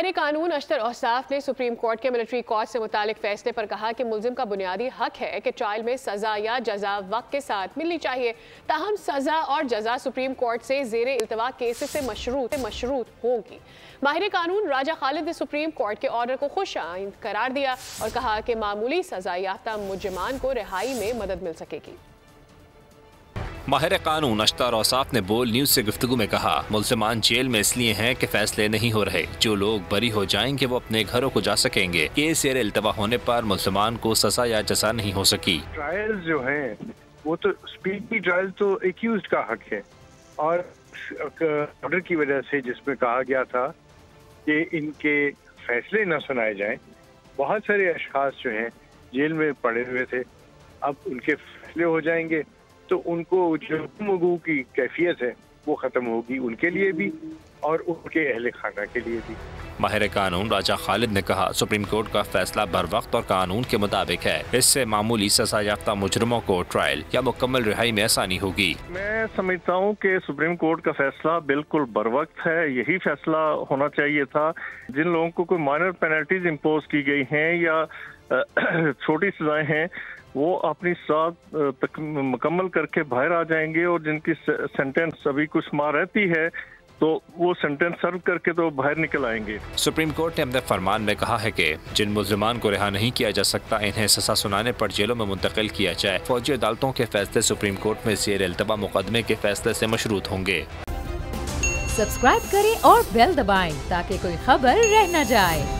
माहिर कानून अशतर औसाफ ने सुप्रीम कोर्ट के मिलिट्री कॉज से मुतालिक फैसले पर कहा कि मुल्जिम का बुनियादी हक है कि ट्रायल में सजा या जजा वक्त के साथ मिलनी चाहिए। ताहम सजा और जजा सुप्रीम कोर्ट से जेरे इल्तवा केसेस से मशरूत होगी। माहिर कानून राजा खालिद ने सुप्रीम कोर्ट के ऑर्डर को खुश आइंद करार दिया और कहा कि मामूली सजा याफ्ता मुजरिमान को रिहाई में मदद मिल सकेगी। माहिर कानून अशतर औसाफ ने बोल न्यूज से गुफ्तगू में कहा, मुल्जिमान जेल में इसलिए हैं कि फैसले नहीं हो रहे। जो लोग बरी हो जाएंगे वो अपने घरों को जा सकेंगे। केस जेर इल्तवा होने पर मुल्जिमान को सजा या जजा नहीं हो सकी। ट्रायल जो है वो तो स्पीडी ट्रायल तो एक्यूज्ड का हक है, और ऑर्डर की वजह से जिसमें कहा गया था कि इनके फैसले न सुनाए जाएं, बहुत सारे अशखास जो हैं जेल में पड़े हुए थे, अब उनके फैसले हो जाएंगे तो उनको जो गुफ्तगू की कैफियत है वो ख़त्म होगी, उनके लिए भी और उनके अहले खाना के लिए भी। माहिर कानून राजा खालिद ने कहा, सुप्रीम कोर्ट का फैसला बर वक्त और कानून के मुताबिक है। इससे मामूली सजा याफ्ता मुजरिमों को ट्रायल या मुकम्मल रिहाई में आसानी होगी। मैं समझता हूँ कि सुप्रीम कोर्ट का फैसला बिल्कुल बर वक्त है। यही फैसला होना चाहिए था। जिन लोगों को कोई माइनर पेनल्टीज इम्पोज की गई हैं या छोटी सजाएं हैं, वो अपनी साथ मुकम्मल करके बाहर आ जाएंगे, और जिनकी सेंटेंस अभी कुछ माह रहती है तो वो सेंटेंस सर्व करके तो बाहर निकल आएंगे। सुप्रीम कोर्ट ने अपने फरमान में कहा है कि जिन मुल्जिमान को रिहा नहीं किया जा सकता, इन्हें सजा सुनाने पर जेलों में मुंतकिल किया जाए। फौजी अदालतों के फैसले सुप्रीम कोर्ट में ज़ेर इल्तवा मुकदमे के फैसले से मशरूत होंगे। सब्सक्राइब करें और बेल दबाएं ताकि कोई खबर रह न जाए।